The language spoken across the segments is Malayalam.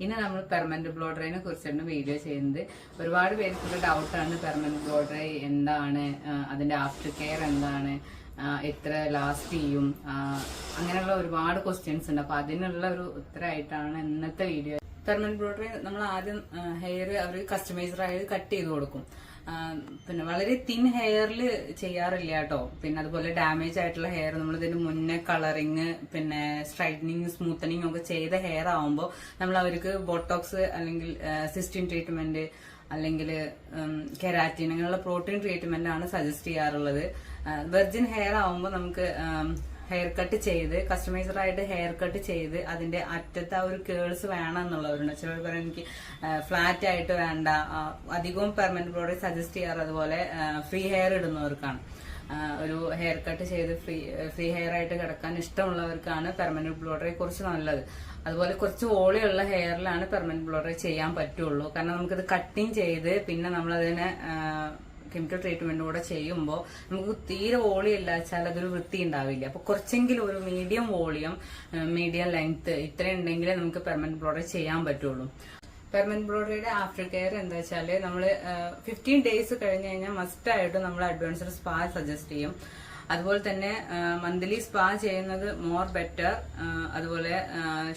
ഇനി നമ്മൾ പെർമനന്റ് ബ്ലോ ഡ്രൈനെ കുറിച്ചാണ് വീഡിയോ ചെയ്യുന്നത്. ഒരുപാട് പേർക്കുള്ള ഡൗട്ടാണ് പെർമനന്റ് ബ്ലോ ഡ്രൈ എന്താണ്, അതിന്റെ ആഫ്റ്റർ കെയർ എന്താണ്, എത്ര ലാസ്റ്റ് ചെയ്യും, അങ്ങനെയുള്ള ഒരുപാട് ക്വസ്റ്റ്യൻസ് ഉണ്ട്. അപ്പൊ അതിനുള്ള ഒരു ഉത്തരമായിട്ടാണ് ഇന്നത്തെ വീഡിയോ. പെർമനന്റ് ബ്ലോ ഡ്രൈ നമ്മൾ ആദ്യം ഹെയർ അവർ കസ്റ്റമൈസറായി കട്ട് ചെയ്ത് കൊടുക്കും. പിന്നെ വളരെ തിൻ ഹെയറിൽ ചെയ്യാറില്ല കേട്ടോ. പിന്നെ അതുപോലെ ഡാമേജ് ആയിട്ടുള്ള ഹെയർ നമ്മൾ ഇതിന് മുന്നേ കളറിങ്, പിന്നെ സ്ട്രൈറ്റനിങ്, സ്മൂത്തനിങ് ഒക്കെ ചെയ്ത ഹെയർ ആവുമ്പോൾ നമ്മൾ അവർക്ക് ബോട്ടോക്സ് അല്ലെങ്കിൽ സിസ്റ്റിൻ ട്രീറ്റ്മെന്റ് അല്ലെങ്കിൽ കെരാറ്റിൻ അങ്ങനെയുള്ള പ്രോട്ടീൻ ട്രീറ്റ്മെന്റ് ആണ് സജസ്റ്റ് ചെയ്യാറുള്ളത്. വെർജിൻ ഹെയർ ആവുമ്പോൾ നമുക്ക് ഹെയർ കട്ട് ചെയ്ത് കസ്റ്റമൈസറായിട്ട് ഹെയർ കട്ട് ചെയ്ത് അതിന്റെ അറ്റത്ത് ആ ഒരു കേൾസ് വേണം എന്നുള്ളവരുണ്ട്. ചിലർ പറയാൻ എനിക്ക് ഫ്ലാറ്റ് ആയിട്ട് വേണ്ട. അധികവും പെർമനന്റ് ബ്ലോ ഡ്രൈ സജസ്റ്റ് ചെയ്യാറ് അതുപോലെ ഫ്രീ ഹെയർ ഇടുന്നവർക്കാണ്. ഒരു ഹെയർ കട്ട് ചെയ്ത് ഫ്രീ ഹെയർ ആയിട്ട് കിടക്കാൻ ഇഷ്ടമുള്ളവർക്കാണ് പെർമനന്റ് ബ്ലോ ഡ്രൈ കുറച്ച് നല്ലത്. അതുപോലെ കുറച്ച് ഓളിയുള്ള ഹെയറിലാണ് പെർമനന്റ് ബ്ലോ ഡ്രൈ ചെയ്യാൻ പറ്റുള്ളൂ. കാരണം നമുക്കിത് കട്ടിങ് ചെയ്ത് പിന്നെ നമ്മളതിനെ കെമിക്കൽ ട്രീറ്റ്മെന്റ് കൂടെ ചെയ്യുമ്പോൾ നമുക്ക് തീരെ വോളിയം വെച്ചാൽ അതൊരു വൃത്തി ഉണ്ടാവില്ല. അപ്പൊ കുറച്ചെങ്കിലും ഒരു മീഡിയം വോളിയം, മീഡിയം ലെങ്ത് ഇത്രയും ഉണ്ടെങ്കിലേ നമുക്ക് പെർമനന്റ് ബ്ലോ ഡ്രൈ ചെയ്യാൻ പറ്റുള്ളൂ. പെർമനന്റ് ബ്ലോ ഡ്രൈയുടെ ആഫ്റ്റർ കെയർ എന്താ വെച്ചാല് നമ്മള് 15 ഡേയ്സ് കഴിഞ്ഞ് കഴിഞ്ഞാൽ മസ്റ്റ് ആയിട്ട് നമ്മൾ അഡ്വാൻസ്ഡ് സ്പാ സജസ്റ്റ് ചെയ്യും. അതുപോലെ തന്നെ മന്ത്ലി സ്പാ ചെയ്യുന്നത് മോർ ബെറ്റർ. അതുപോലെ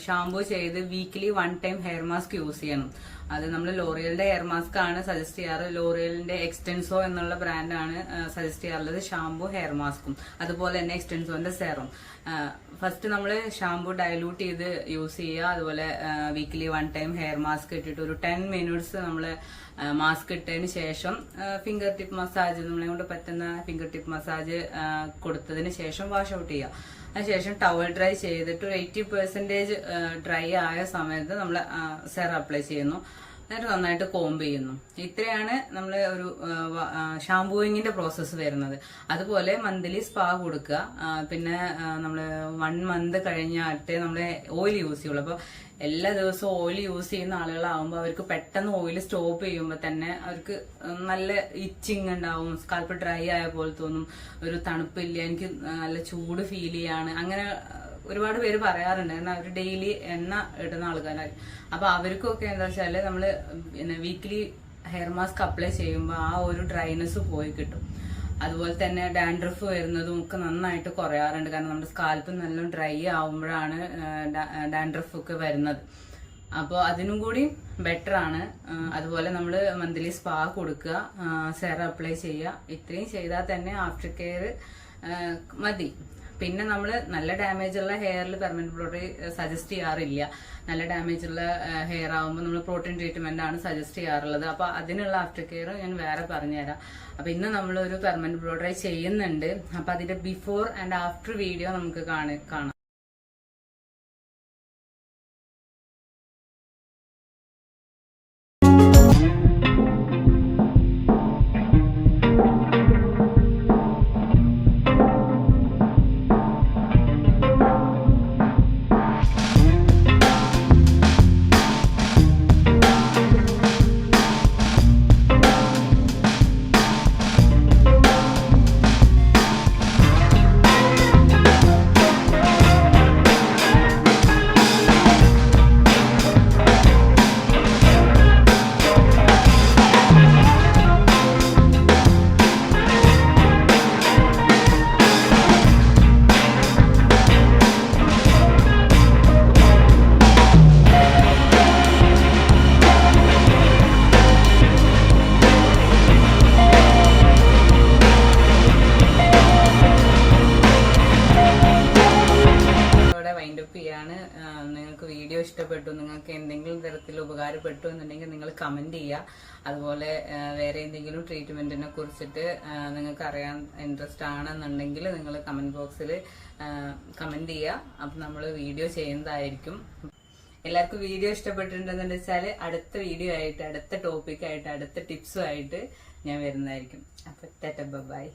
ഷാംപൂ ചെയ്ത് weekly 1 time hair mask use ചെയ്യണം. അത് നമ്മൾ ലോറിയലിന്റെ ഹെയർ മാസ്ക് ആണ് സജസ്റ്റ് ചെയ്യാറ്. ലോറിയലിന്റെ എക്സ്റ്റെൻസോ എന്നുള്ള ബ്രാൻഡാണ് സജസ്റ്റ് ചെയ്യാറുള്ളത് ഷാംപൂ ഹെയർ മാസ്കും. അതുപോലെ തന്നെ എക്സ്റ്റെൻസോന്റെ സെറും. ഫസ്റ്റ് നമ്മൾ ഷാംപൂ ഡയലൂട്ട് ചെയ്ത് യൂസ് ചെയ്യുക. അതുപോലെ വീക്കിലി 1 ടൈം ഹെയർ മാസ്ക് ഇട്ടിട്ട് ഒരു 10 മിനിറ്റ്സ് നമ്മൾ മാസ്ക് ഇട്ടതിന് ശേഷം ഫിംഗർ ടിപ്പ് മസാജ്, നമ്മളെ കൊണ്ട് പറ്റുന്ന ഫിംഗർ ടിപ്പ് മസാജ് കൊടുത്തതിന് ശേഷം വാഷ് ഔട്ട് ചെയ്യുക. അതിനുശേഷം ടവൽ ഡ്രൈ ചെയ്തിട്ട് ഒരു 80% ഡ്രൈ ആയ സമയത്ത് നമ്മൾ സെറം അപ്ലൈ ചെയ്യുന്നു. എന്നിട്ട് നന്നായിട്ട് കോംബ് ചെയ്യുന്നു. ഇത്രയാണ് നമ്മൾ ഒരു ഷാംപൂയിങ്ങിന്റെ പ്രോസസ്സ് വരുന്നത്. അതുപോലെ മന്ത്ലി സ്പാ കൊടുക്കുക. പിന്നെ നമ്മൾ 1 മന്ത് കഴിഞ്ഞാട്ടേ നമ്മൾ ഓയിൽ യൂസ് ചെയ്യുള്ളൂ. അപ്പൊ എല്ലാ ദിവസവും ഓയിൽ യൂസ് ചെയ്യുന്ന ആളുകളാവുമ്പോൾ അവർക്ക് പെട്ടെന്ന് ഓയിൽ സ്റ്റോപ്പ് ചെയ്യുമ്പോൾ തന്നെ അവർക്ക് നല്ല ഇച്ചിങ് ഉണ്ടാവും, സ്കാൽപ്പ് ഡ്രൈ ആയ പോലെ തോന്നും, ഒരു തണുപ്പില്ല, എനിക്ക് നല്ല ചൂട് ഫീൽ ചെയ്യാണ്, അങ്ങനെ ഒരുപാട് പേര് പറയാറുണ്ട്. കാരണം അവർ ഡെയിലി എണ്ണ ഇടുന്ന ആൾക്കാരായി. അപ്പൊ അവർക്കൊക്കെ എന്താ വെച്ചാല് നമ്മള് വീക്കിലി ഹെയർ മാസ്ക് അപ്ലൈ ചെയ്യുമ്പോൾ ആ ഒരു ഡ്രൈനെസ് പോയി കിട്ടും. അതുപോലെ തന്നെ ഡാൻഡ്രഫ് വരുന്നതും ഒക്കെ നന്നായിട്ട് കുറയാറുണ്ട്. കാരണം നമ്മുടെ സ്കാൽപ്പ് നല്ല ഡ്രൈ ആവുമ്പോഴാണ് ഡാൻഡ്രഫ് ഒക്കെ വരുന്നത്. അപ്പോൾ അതിനും കൂടി ബെറ്റർ ആണ്. അതുപോലെ നമ്മൾ മന്ത്ലി സ്പാ കൊടുക്കുക, സെറം അപ്ലൈ ചെയ്യുക. ഇത്രയും ചെയ്താൽ തന്നെ ആഫ്റ്റർ കെയർ മതി. പിന്നെ നമ്മൾ നല്ല ഡാമേജ് ഉള്ള ഹെയറിൽ പെർമനന്റ് ബ്ലോ ഡ്രൈ സജസ്റ്റ് ചെയ്യാറില്ല. നല്ല ഡാമേജ് ഉള്ള ഹെയർ ആകുമ്പോൾ നമ്മൾ പ്രോട്ടീൻ ട്രീറ്റ്മെന്റ് ആണ് സജസ്റ്റ് ചെയ്യാറുള്ളത്. അപ്പൊ അതിനുള്ള ആഫ്റ്റർ കെയർ ഞാൻ വേറെ പറഞ്ഞുതരാം. അപ്പൊ ഇന്ന് നമ്മളൊരു പെർമനന്റ് ബ്ലോ ഡ്രൈ ചെയ്യുന്നുണ്ട്. അപ്പൊ അതിന്റെ ബിഫോർ ആൻഡ് ആഫ്റ്റർ വീഡിയോ നമുക്ക് കാണാം. നിങ്ങൾക്ക് വീഡിയോ ഇഷ്ടപ്പെട്ടു, നിങ്ങൾക്ക് എന്തെങ്കിലും തരത്തിൽ ഉപകാരപ്പെട്ടു എന്നുണ്ടെങ്കിൽ നിങ്ങൾ കമന്റ് ചെയ്യുക. അതുപോലെ വേറെ എന്തെങ്കിലും ട്രീറ്റ്മെന്റിനെ കുറിച്ചിട്ട് നിങ്ങൾക്ക് അറിയാൻ ഇൻട്രസ്റ്റ് ആണെന്നുണ്ടെങ്കിൽ നിങ്ങൾ കമന്റ് ബോക്സിൽ കമന്റ് ചെയ്യുക. അപ്പൊ നമ്മൾ വീഡിയോ ചെയ്യുന്നതായിരിക്കും. എല്ലാവർക്കും വീഡിയോ ഇഷ്ടപ്പെട്ടിട്ടുണ്ടെന്ന് വെച്ചാൽ അടുത്ത വീഡിയോ ആയിട്ട്, അടുത്ത ടോപ്പിക്കായിട്ട്, അടുത്ത ടിപ്സും ആയിട്ട് ഞാൻ വരുന്നതായിരിക്കും. അപ്പൊ ബൈ.